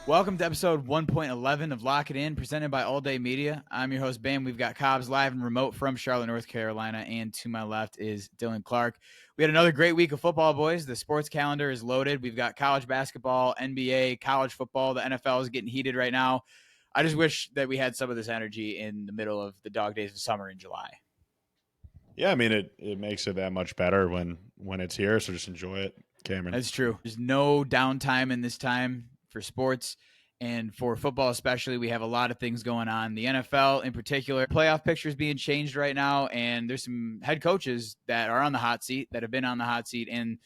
Welcome to episode 1.11 of Lock It In, presented by All Day Media. I'm your host, Bam. We've got Cobbs live and remote from Charlotte, North Carolina, and to my left is Dylan Clark. We had another great week of football, boys. The sports calendar is loaded. We've got college basketball, NBA, college football. The NFL is getting heated right now. I just wish that we had some of this energy in the middle of the dog days of summer in July. Yeah, I mean, it makes it that much better when it's here, so just enjoy it, Cameron. That's true. There's no downtime in this time for sports, and for football especially. We have a lot of things going on. The NFL in particular, playoff pictures being changed right now, and there's some head coaches that are on the hot seat, that have been on the hot seat, and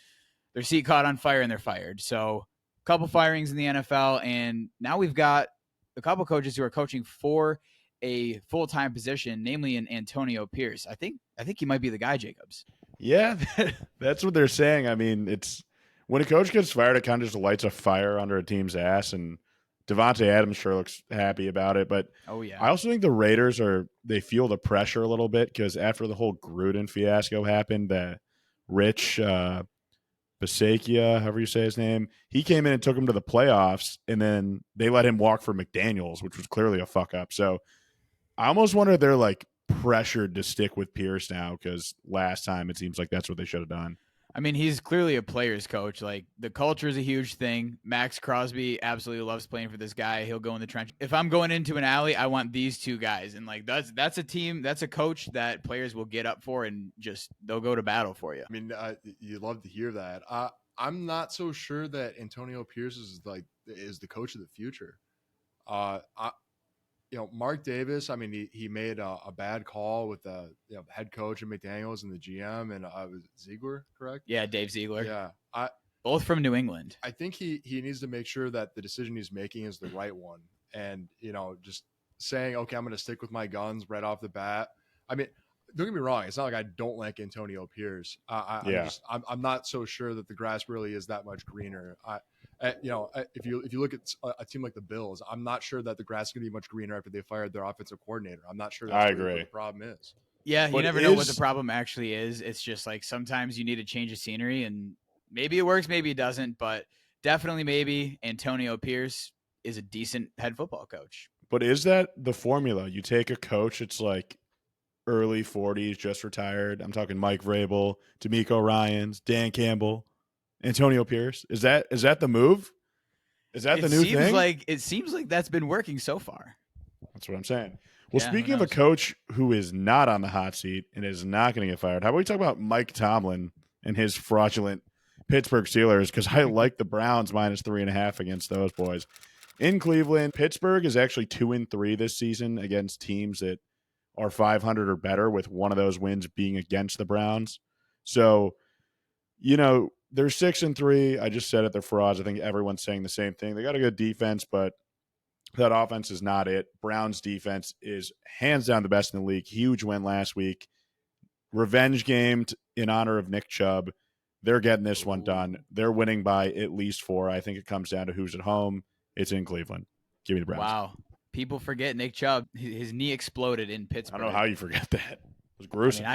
their seat caught on fire and they're fired. So a couple firings in the NFL, and now we've got a couple coaches who are coaching for a full-time position, namely in Antonio Pierce. I think he might be the guy, Jacobs. Yeah, that's what they're saying. I mean, it's when a coach gets fired, it kind of just lights a fire under a team's ass, and Devontae Adams sure looks happy about it. But oh yeah, I also think the Raiders they feel the pressure a little bit because after the whole Gruden fiasco happened, that Rich Bisaccia, however you say his name, he came in and took him to the playoffs, and then they let him walk for McDaniels, which was clearly a fuck up. So I almost wonder if they're like pressured to stick with Pierce now because last time it seems like that's what they should have done. I mean, he's clearly a player's coach. Like, the culture is a huge thing. Max Crosby absolutely loves playing for this guy. He'll go in the trench. If I'm going into an alley, I want these two guys. And like that's a team, that's a coach that players will get up for and just they'll go to battle for you. I mean, you love to hear that. I'm not so sure that Antonio Pierce is the coach of the future. Mark Davis, I mean, he made a bad call with the head coach of McDaniels and the GM, and was Ziegler, correct? Yeah, Dave Ziegler. Yeah. Both from New England. I think he needs to make sure that the decision he's making is the right one. And, just saying, okay, I'm going to stick with my guns right off the bat. I mean, don't get me wrong. It's not like I don't like Antonio Pierce. I'm not so sure that the grass really is that much greener. If you look at a team like the Bills, I'm not sure that the grass is going to be much greener after they fired their offensive coordinator. I'm not sure that's really what the problem is. Yeah, you never know what the problem actually is. It's just like sometimes you need a change of scenery, and maybe it works, maybe it doesn't, but definitely maybe Antonio Pierce is a decent head football coach. But is that the formula? You take a coach, it's like early 40s, just retired. I'm talking Mike Vrabel, D'Amico Ryans, Dan Campbell, Antonio Pierce. Is that the move? Is that the new thing? It seems like that's been working so far. That's what I'm saying. Well, speaking of a coach who is not on the hot seat and is not going to get fired, how about we talk about Mike Tomlin and his fraudulent Pittsburgh Steelers? Because I like the Browns -3.5 against those boys. In Cleveland, Pittsburgh is actually 2-3 this season against teams that are 500 or better, with one of those wins being against the Browns. So, they're 6-3. I just said it, they're frauds. I think everyone's saying the same thing. They got a good defense, but that offense is not it. Browns defense is hands down the best in the league. Huge win last week. Revenge game in honor of Nick Chubb. They're getting this one done. They're winning by at least 4. I think it comes down to who's at home. It's in Cleveland. Give me the Browns. Wow. People forget Nick Chubb. His knee exploded in Pittsburgh. I don't know how you forget that. It was gruesome.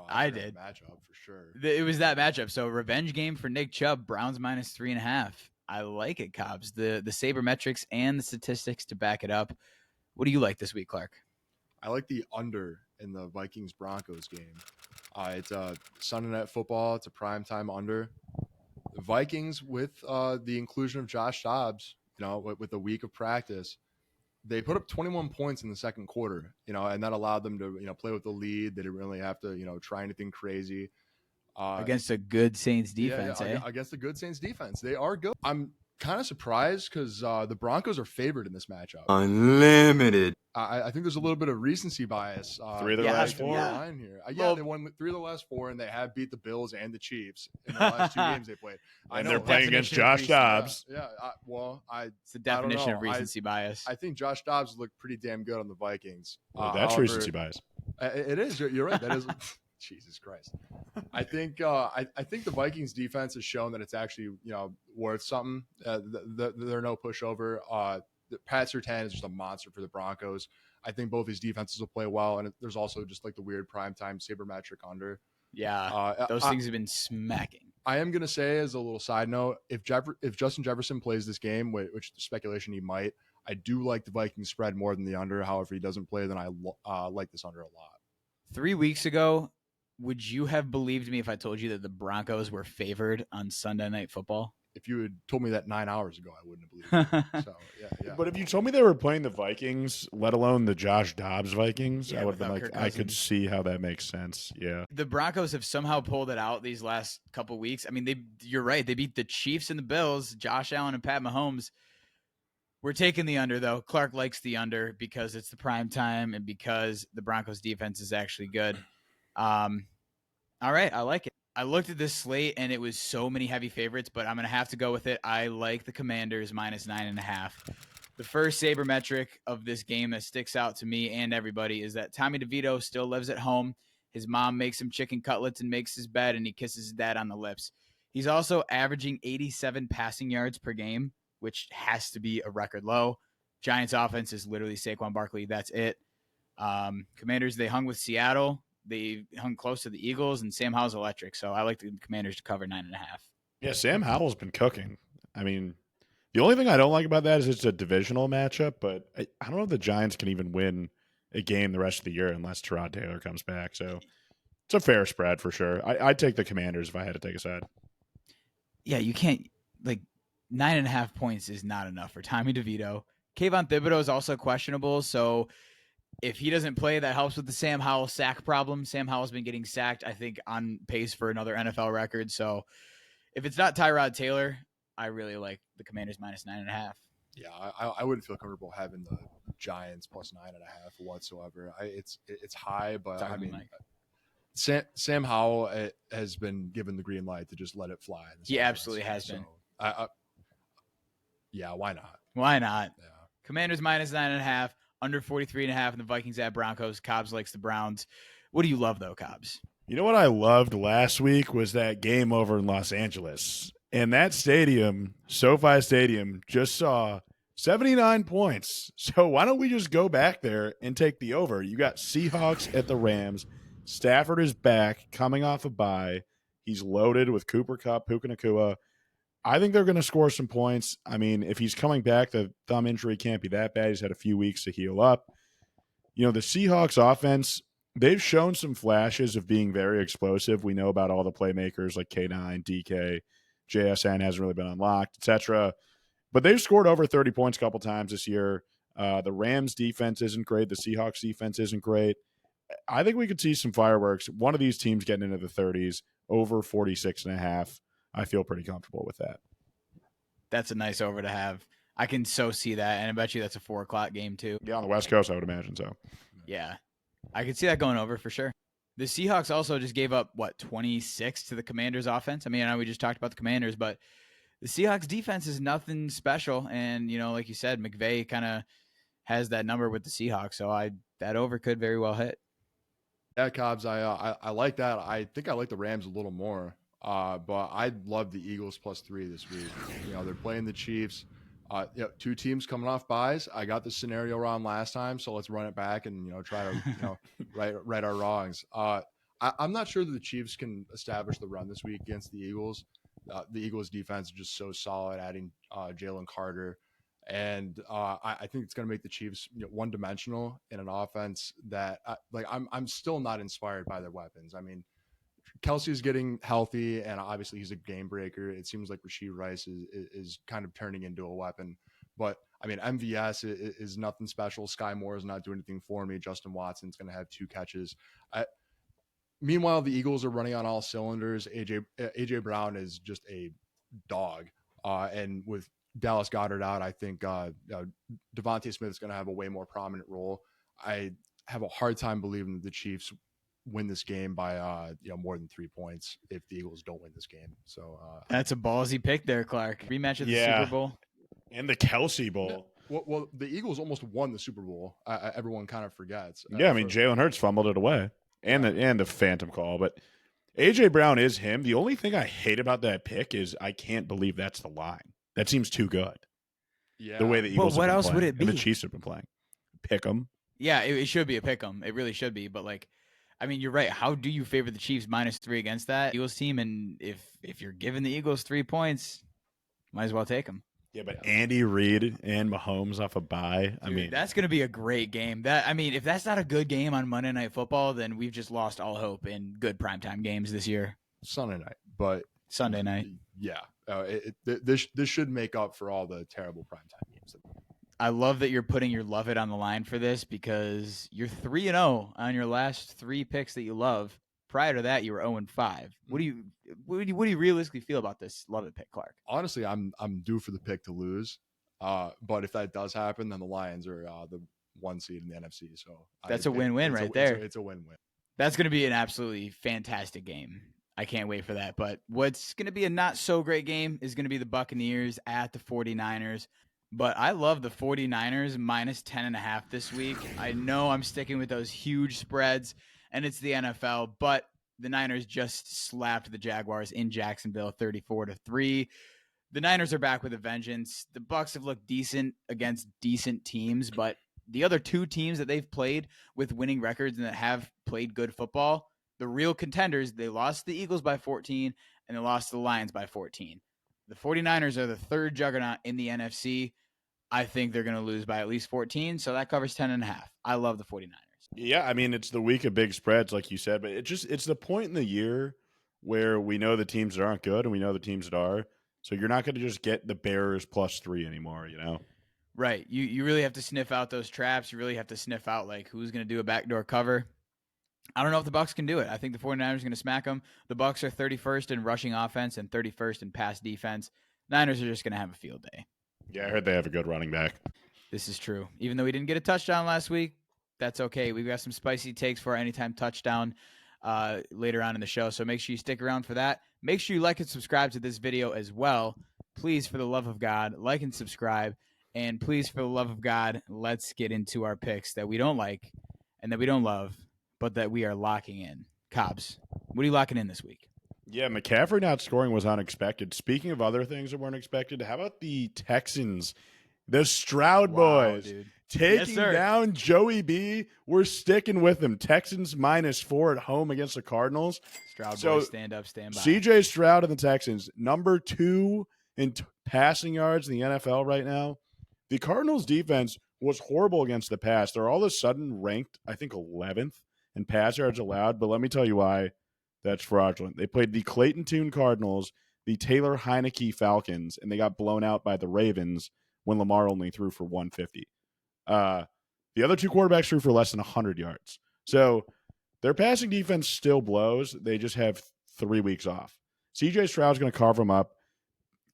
I did. Matchup for sure. It was that matchup. So revenge game for Nick Chubb. Browns -3.5. I like it, Cobbs. The sabermetrics and the statistics to back it up. What do you like this week, Clark? I like the under in the Vikings-Broncos game. It's Sunday Night Football. It's a primetime under. The Vikings, with the inclusion of Josh Dobbs, with a week of practice, they put up 21 points in the second quarter, and that allowed them to, play with the lead. They didn't really have to, try anything crazy. Against a good Saints defense, Against a good Saints defense. They are good. I'm kind of surprised because the Broncos are favored in this matchup. Unlimited. I think there's a little bit of recency bias. 3 of the last 4. Line here. They won 3 of the last 4, and they have beat the Bills and the Chiefs in the last 2 games they played. And they're playing against Josh Dobbs. It's the definition of recency bias. I think Josh Dobbs looked pretty damn good on the Vikings. That's recency bias. It is. You're right. That is. Jesus Christ. I think the Vikings defense has shown that it's actually worth something. They're no pushover. Pat Surtain is just a monster for the Broncos. I think both these defenses will play well, and there's also just like the weird primetime sabermetric under. Yeah, those things have been smacking. I am gonna say, as a little side note, if Justin Jefferson plays this game, which speculation he might, I do like the Vikings spread more than the under. However, if he doesn't play, then I like this under a lot. 3 weeks ago, would you have believed me if I told you that the Broncos were favored on Sunday Night Football? If you had told me that 9 hours ago, I wouldn't have believed you. So yeah. But if you told me they were playing the Vikings, let alone the Josh Dobbs Vikings, I would have been like, I could see how that makes sense. Yeah. The Broncos have somehow pulled it out these last couple weeks. I mean, you're right. They beat the Chiefs and the Bills, Josh Allen and Pat Mahomes. We're taking the under, though. Clark likes the under because it's the prime time and because the Broncos defense is actually good. All right, I like it. I looked at this slate, and it was so many heavy favorites, but I'm going to have to go with it. I like the Commanders minus 9.5. The first sabermetric of this game that sticks out to me and everybody is that Tommy DeVito still lives at home. His mom makes him chicken cutlets and makes his bed, and he kisses his dad on the lips. He's also averaging 87 passing yards per game, which has to be a record low. Giants offense is literally Saquon Barkley. That's it. Commanders, they hung with Seattle. They hung close to the Eagles, and Sam Howell's electric. So I like the Commanders to cover 9.5. Yeah, Sam Howell's been cooking. I mean, the only thing I don't like about that is it's a divisional matchup, but I don't know if the Giants can even win a game the rest of the year unless Tyrod Taylor comes back. So it's a fair spread for sure. I'd take the Commanders if I had to take a side. Yeah, you can't, 9.5 points is not enough for Tommy DeVito. Kayvon Thibodeau is also questionable, so if he doesn't play, that helps with the Sam Howell sack problem. Sam Howell's been getting sacked, I think, on pace for another NFL record. So if it's not Tyrod Taylor, I really like the Commanders minus 9.5. Yeah, I wouldn't feel comfortable having the Giants plus 9.5 whatsoever. It's high, but I mean, Sam Howell has been given the green light to just let it fly. He absolutely has been. Yeah, why not? Why not? Yeah. Commanders minus 9.5, under 43.5, and the Vikings at Broncos. Cobbs likes the Browns. What do you love, though, Cobbs? You know what I loved last week was that game over in Los Angeles. And that stadium, SoFi Stadium, just saw 79 points. So why don't we just go back there and take the over? You got Seahawks at the Rams. Stafford is back, coming off a bye. He's loaded with Cooper Kupp, Puka Nacua. I think they're going to score some points. I mean, if he's coming back, the thumb injury can't be that bad. He's had a few weeks to heal up. You know, the Seahawks offense, they've shown some flashes of being very explosive. We know about all the playmakers like K9, DK, JSN hasn't really been unlocked, etc. But they've scored over 30 points a couple times this year. The Rams defense isn't great. The Seahawks defense isn't great. I think we could see some fireworks. One of these teams getting into the 30s, over 46.5. I feel pretty comfortable with that. That's a nice over to have. I can so see that, and I bet you that's a 4 o'clock game too. Yeah, on the West Coast, I would imagine so. Yeah, I could see that going over for sure. The Seahawks also just gave up, 26 to the Commanders offense? I mean, I know we just talked about the Commanders, but the Seahawks defense is nothing special. And, like you said, McVay kind of has that number with the Seahawks. So that over could very well hit. Yeah, Cobbs, I like that. I think I like the Rams a little more. But I'd love the Eagles +3 this week. They're playing the Chiefs. Two teams coming off buys. I got the scenario wrong last time, so let's run it back and try to right our wrongs. I'm not sure that the Chiefs can establish the run this week against the Eagles. The Eagles defense is just so solid, adding Jalen Carter, and I think it's going to make the Chiefs one-dimensional in an offense that I'm still not inspired by their weapons. I mean, Kelsey's getting healthy, and obviously he's a game breaker. It seems like Rashee Rice is kind of turning into a weapon. But, I mean, MVS is nothing special. Sky Moore is not doing anything for me. Justin Watson's going to have 2 catches. Meanwhile, the Eagles are running on all cylinders. AJ Brown is just a dog. And with Dallas Goedert out, I think Devontae Smith is going to have a way more prominent role. I have a hard time believing that the Chiefs win this game by more than 3 points if the Eagles don't win this game. So that's a ballsy pick there, Clark. Rematch at the Super Bowl and the Kelsey Bowl. Well, the Eagles almost won the Super Bowl. Everyone kind of forgets. Yeah, I mean Jalen Hurts fumbled it away, and the phantom call. But AJ Brown is him. The only thing I hate about that pick is I can't believe that's the line. That seems too good. Yeah. The way the Eagles. What have been else playing, would it be? And the Chiefs have been playing. Pick 'em. Yeah, it should be a pick 'em. It really should be. But I mean, you're right. How do you favor the Chiefs -3 against that Eagles team? And if you're giving the Eagles 3 points, might as well take them. Yeah, but Andy Reid and Mahomes off a bye. I mean, that's going to be a great game. If that's not a good game on Monday Night Football, then we've just lost all hope in good primetime games this year. Sunday night, but Sunday night. Yeah, this should make up for all the terrible primetime games. I love that you're putting your love it on the line for this because you're 3-0 on your last 3 picks that you love. Prior to that, you were 0-5. What do you realistically feel about this love it pick, Clark? Honestly, I'm due for the pick to lose. But if that does happen, then the Lions are the 1 seed in the NFC. So that's a win-win right there. It's a win-win. That's going to be an absolutely fantastic game. I can't wait for that. But what's going to be a not so great game is going to be the Buccaneers at the 49ers. But I love the 49ers -10.5 this week. I know I'm sticking with those huge spreads, and it's the NFL, but the Niners just slapped the Jaguars in Jacksonville 34-3. The Niners are back with a vengeance. The Bucs have looked decent against decent teams, but the other 2 teams that they've played with winning records and that have played good football, the real contenders, they lost the Eagles by 14 and they lost the Lions by 14. The 49ers are the 3rd juggernaut in the NFC. I think they're going to lose by at least 14, so that covers 10.5. I love the 49ers. Yeah, I mean, it's the week of big spreads, like you said, but it's the point in the year where we know the teams that aren't good and we know the teams that are. So you're not going to just get the Bears +3 anymore, you know? Right. You really have to sniff out those traps. You really have to sniff out, like, who's going to do a backdoor cover. I don't know if the Bucs can do it. I think the 49ers are going to smack them. The Bucs are 31st in rushing offense and 31st in pass defense. Niners are just going to have a field day. Yeah, I heard they have a good running back. This is true. Even though we didn't get a touchdown last week, that's okay. We've got some spicy takes for our anytime touchdown later on in the show, so make sure you stick around for that. Make sure you like and subscribe to this video as well. Please, for the love of God, like and subscribe. And please, for the love of God, let's get into our picks that we don't like and that we don't love, but that we are locking in. Cobbs, what are you locking in this week? Yeah, McCaffrey not scoring was unexpected. Speaking of other things that weren't expected, how about the Texans, the Stroud boys, dude. taking down Joey B? We're sticking with them. Texans -4 at home against the Cardinals. Stroud boys, stand up, stand by. CJ Stroud and the Texans, number 2 in passing yards in the NFL right now. The Cardinals defense was horrible against the pass. They're all of a sudden ranked, I think, 11th in pass yards allowed, but let me tell you why. That's fraudulent. They played the Clayton Tune Cardinals, the Taylor Heineke Falcons, and they got blown out by the Ravens when Lamar only threw for 150. The other 2 quarterbacks threw for less than 100 yards. So their passing defense still blows. They just have 3 weeks off. CJ Stroud's going to carve them up.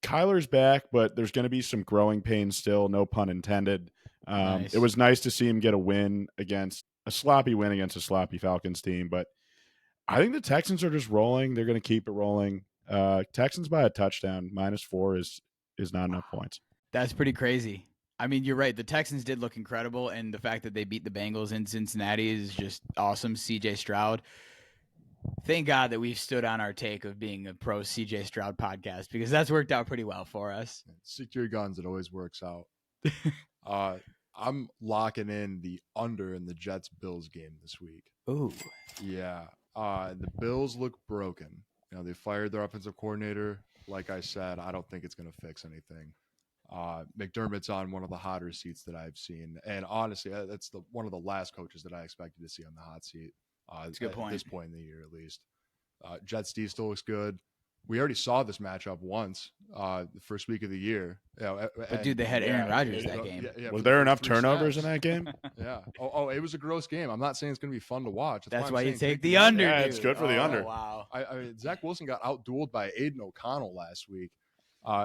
Kyler's back, but there's going to be some growing pains still, no pun intended. Nice. It was nice to see him get a sloppy win against a sloppy Falcons team, but I think the Texans are just rolling. They're going to keep it rolling. Texans by a touchdown, -4 is not enough points. That's pretty crazy. I mean, you're right. The Texans did look incredible, and the fact that they beat the Bengals in Cincinnati is just awesome. CJ Stroud. Thank God that we've stood on our take of being a pro CJ Stroud podcast because that's worked out pretty well for us. Stick to your guns. It always works out. I'm locking in the under in the Jets-Bills game this week. Ooh. Yeah. The Bills look broken. You know, they fired their offensive coordinator. Like I said, I don't think it's going to fix anything. McDermott's on one of the hotter seats that I've seen. And honestly, that's one of the last coaches that I expected to see on the hot seat. That's a good point. At this point in the year, at least. Jets D still looks good. We already saw this matchup once, the first week of the year. But dude, they had Aaron Rodgers that game. Was there enough turnovers in that game? Yeah. Oh, it was a gross game. I'm not saying it's going to be fun to watch. That's why you take the under. Yeah, dude. it's good for the under. Wow. I mean, Zach Wilson got outdueled by Aiden O'Connell last week.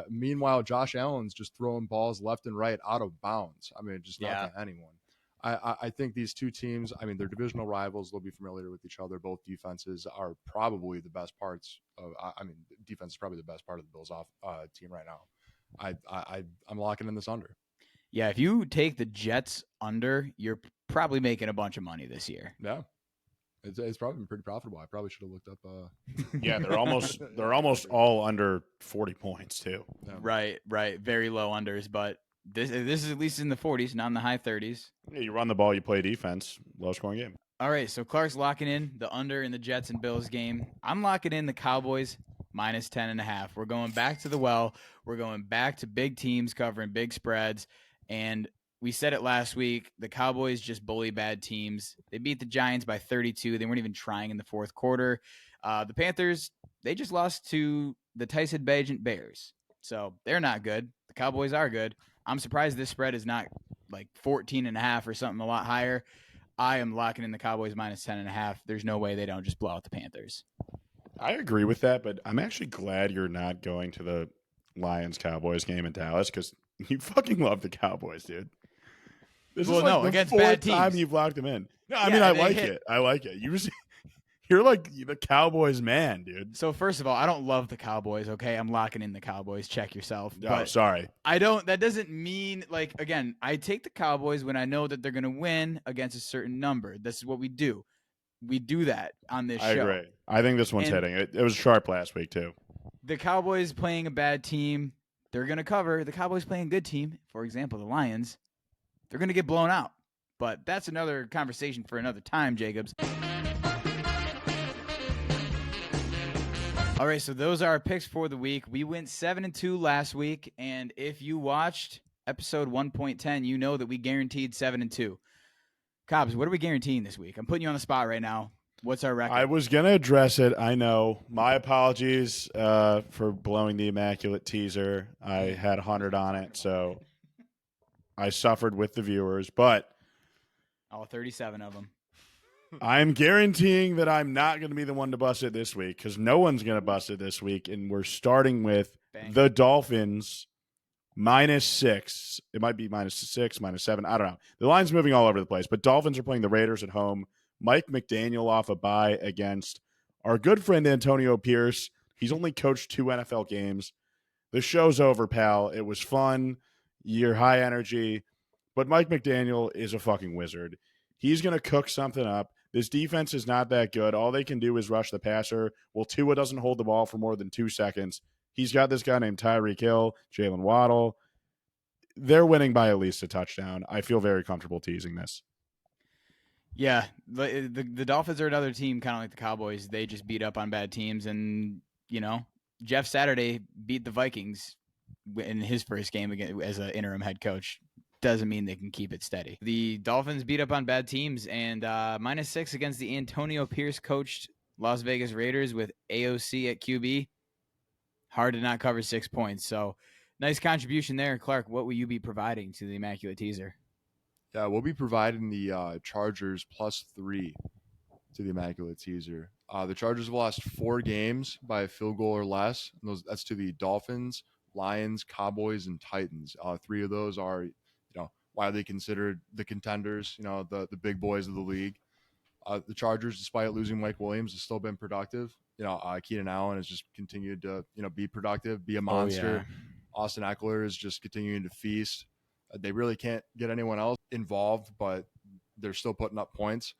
Meanwhile, Josh Allen's just throwing balls left and right out of bounds. I mean, just not to anyone. I think these two teams, I mean, they're divisional rivals. They'll be familiar with each other. Both defenses are probably the best parts of, defense is probably the best part of the Bills team right now. I'm locking in this under. Yeah, if you take the Jets under, you're probably making a bunch of money this year. Yeah. It's probably been pretty profitable. I probably should have looked up. Yeah, they're almost all under 40 points too. Yeah. Right. Very low unders, but this is at least in the 40s, not in the high 30s. Yeah, you run the ball, you play defense, low scoring game. All right, so Clark's locking in the under in the Jets and Bills game. I'm locking in the Cowboys minus 10.5. We're going back to the well. We're going back to big teams covering big spreads. And we said it last week. The Cowboys just bully bad teams. They beat the Giants by 32. They weren't even trying in the fourth quarter. The Panthers, they just lost to the Tyson Bagent Bears. So they're not good. The Cowboys are good. I'm surprised this spread is not like 14.5 or something a lot higher. I am locking in the Cowboys minus 10.5. There's no way they don't just blow out the Panthers. I agree with that, but I'm actually glad you're not going to the Lions-Cowboys game in Dallas because you fucking love the Cowboys, dude. This is like the against fourth bad teams. time you've locked them in. No, I mean, I like it. I like it. You're like the Cowboys man, dude. So first of all, I don't love the Cowboys, okay? I'm locking in the Cowboys. Check yourself. Oh, sorry. That doesn't mean, like, again, I take the Cowboys when I know that they're going to win against a certain number. This is what we do. We do that on this show. I agree. I think this one's hitting. It was sharp last week, too. The Cowboys playing a bad team, they're going to cover. The Cowboys playing a good team, for example, the Lions, they're going to get blown out. But that's another conversation for another time, Jacobs. All right, so those are our picks for the week. We went 7-2 last week, and if you watched episode 1.10, you know that we guaranteed 7-2. Cobbs, what are we guaranteeing this week? I'm putting you on the spot right now. What's our record? I was going to address it. I know. My apologies for blowing the immaculate teaser. I had 100 on it, so I suffered with the viewers, but all 37 of them. I'm guaranteeing that I'm not going to be the one to bust it this week because no one's going to bust it this week, and we're starting with the Dolphins -6. It might be -6, -7. I don't know. The line's moving all over the place, but Dolphins are playing the Raiders at home. Mike McDaniel off a bye against our good friend Antonio Pierce. He's only coached 2 NFL games. The show's over, pal. It was fun. You're high energy. But Mike McDaniel is a fucking wizard. He's going to cook something up. This defense is not that good. All they can do is rush the passer. Well, Tua doesn't hold the ball for more than 2 seconds. He's got this guy named Tyreek Hill, Jalen Waddle. They're winning by at least a touchdown. I feel very comfortable teasing this. Yeah, the Dolphins are another team kind of like the Cowboys. They just beat up on bad teams. And, Jeff Saturday beat the Vikings in his first game again as an interim head coach. Doesn't mean they can keep it steady. The Dolphins beat up on bad teams, and -6 against the Antonio Pierce coached Las Vegas Raiders with AOC at QB. Hard to not cover 6 points. So nice contribution there. Clark, what will you be providing to the Immaculate Teaser? Yeah, we'll be providing the Chargers +3 to the Immaculate Teaser. The Chargers have lost 4 games by a field goal or less. That's to the Dolphins, Lions, Cowboys, and Titans. 3 of those are widely considered the contenders, the big boys of the league. The Chargers, despite losing Mike Williams, has still been productive. Keenan Allen has just continued to, be productive, be a monster. Oh, yeah. Austin Eckler is just continuing to feast. They really can't get anyone else involved, but they're still putting up points.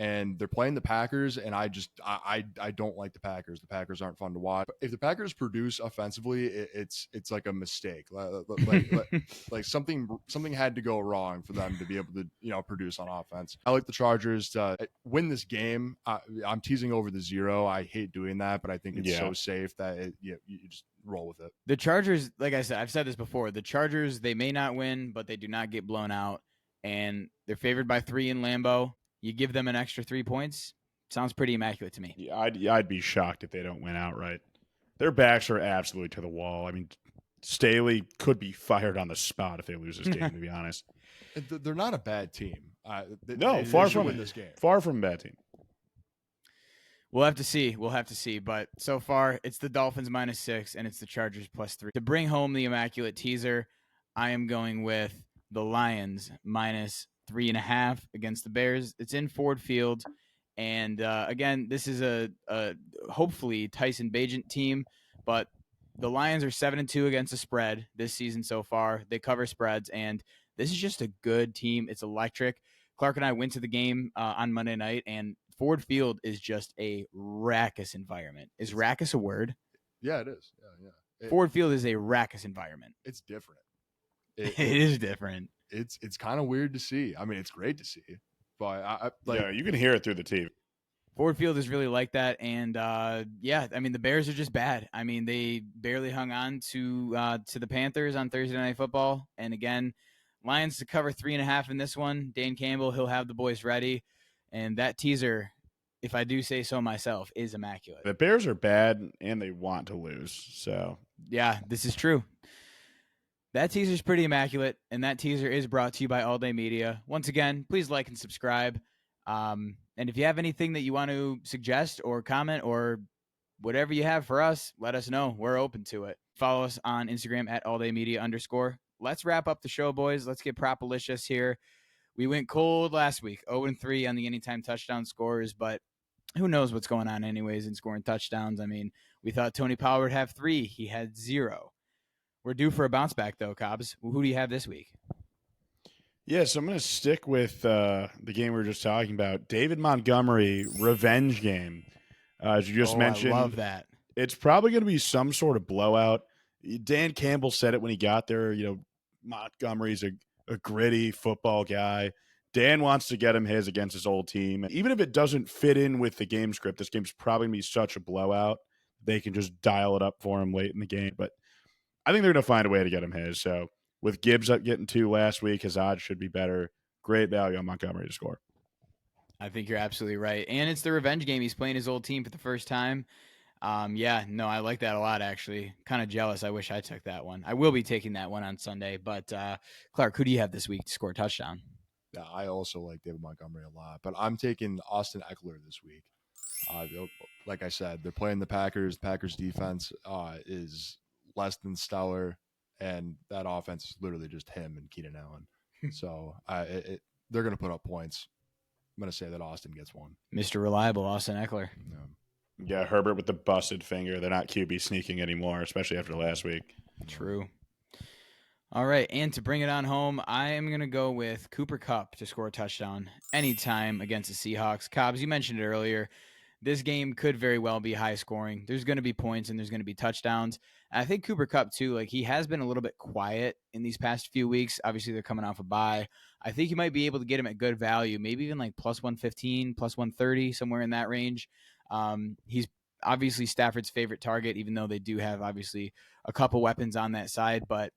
And they're playing the Packers, and I don't like the Packers. The Packers aren't fun to watch. If the Packers produce offensively, it's like a mistake. Like something had to go wrong for them to be able to produce on offense. I like the Chargers to win this game. I'm teasing over the 0. I hate doing that, but I think it's so safe that you just roll with it. The Chargers, like I said, I've said this before. The Chargers, they may not win, but they do not get blown out, and they're favored by 3 in Lambeau. You give them an extra 3 points. Sounds pretty immaculate to me. Yeah, I'd be shocked if they don't win outright. Their backs are absolutely to the wall. I mean, Staley could be fired on the spot if they lose this game, to be honest. They're not a bad team. Far from win this game. Far from a bad team. We'll have to see. But so far, it's the Dolphins -6, and it's the Chargers +3. To bring home the immaculate teaser, I am going with the Lions -3.5 against the Bears. It's in Ford Field. And again, this is a hopefully Tyson Bagent team, but the Lions are 7-2 against the spread this season so far. They cover spreads, and this is just a good team. It's electric. Clark and I went to the game on Monday night, and Ford Field is just a raucous environment. Is raucous a word? Yeah, it is. Yeah. Ford Field is a raucous environment. It's different. It is different. It's kind of weird to see. I mean, it's great to see, But yeah, you can hear it through the TV. Ford Field is really like that, and yeah, I mean the Bears are just bad. I mean they barely hung on to the Panthers on Thursday Night Football, and again, Lions to cover 3.5 in this one. Dan Campbell, he'll have the boys ready, and that teaser, if I do say so myself, is immaculate. The Bears are bad, and they want to lose. So yeah, this is true. That teaser is pretty immaculate, and that teaser is brought to you by All Day Media. Once again, please like and subscribe. And if you have anything that you want to suggest or comment or whatever you have for us, let us know. We're open to it. Follow us on Instagram at alldaymedia_. Let's wrap up the show, boys. Let's get propolicious here. We went cold last week, 0-3 on the anytime touchdown scores, but who knows what's going on anyways in scoring touchdowns. I mean, we thought Tony Pollard would have 3. He had 0. We're due for a bounce back, though, Cobbs. Who do you have this week? Yeah, so I'm going to stick with the game we were just talking about. David Montgomery, revenge game. As you just mentioned. I love that. It's probably going to be some sort of blowout. Dan Campbell said it when he got there. Montgomery's a gritty football guy. Dan wants to get him his against his old team. Even if it doesn't fit in with the game script, this game's probably going to be such a blowout. They can just dial it up for him late in the game. But I think they're going to find a way to get him his. So with Gibbs up getting 2 last week, his odds should be better. Great value on Montgomery to score. I think you're absolutely right. And it's the revenge game. He's playing his old team for the first time. Yeah, no, I like that a lot, actually. Kind of jealous. I wish I took that one. I will be taking that one on Sunday. But, Clark, who do you have this week to score a touchdown? Yeah, I also like David Montgomery a lot. But I'm taking Austin Eckler this week. Like I said, they're playing the Packers. Packers defense is less than stellar, and that offense is literally just him and Keenan Allen. So they're going to put up points. I'm going to say that Austin gets one. Mr. Reliable, Austin Eckler. Yeah, Herbert with the busted finger. They're not QB sneaking anymore, especially after last week. True. All right, and to bring it on home, I am going to go with Cooper Kupp to score a touchdown anytime against the Seahawks. Cobbs, you mentioned it earlier. This game could very well be high scoring. There's going to be points and there's going to be touchdowns. And I think Cooper Kupp, too, he has been a little bit quiet in these past few weeks. Obviously, they're coming off a bye. I think you might be able to get him at good value, maybe even plus 115, plus 130, somewhere in that range. He's obviously Stafford's favorite target, even though they do have, obviously, a couple weapons on that side. But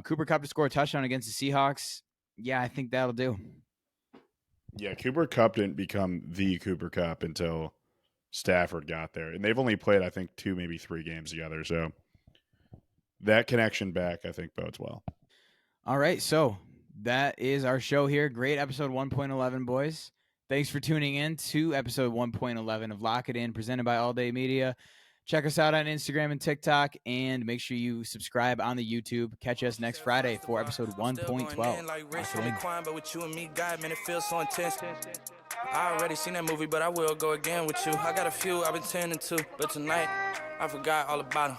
Cooper Kupp to score a touchdown against the Seahawks, yeah, I think that'll do. Yeah, Cooper Kupp didn't become the Cooper Kupp until Stafford got there. And they've only played, I think, 2, maybe 3 games together. So that connection back, I think, bodes well. All right, so that is our show here. Great episode 1.11, boys. Thanks for tuning in to episode 1.11 of Lock It In, presented by All Day Media. Check us out on Instagram and TikTok, and make sure you subscribe on the YouTube. Catch us next Friday for episode 1.12. But with you and me, God, man, it feels so intense. I already seen that movie, but I will go again with you. I got a few I've been tending to, but tonight I forgot all about them.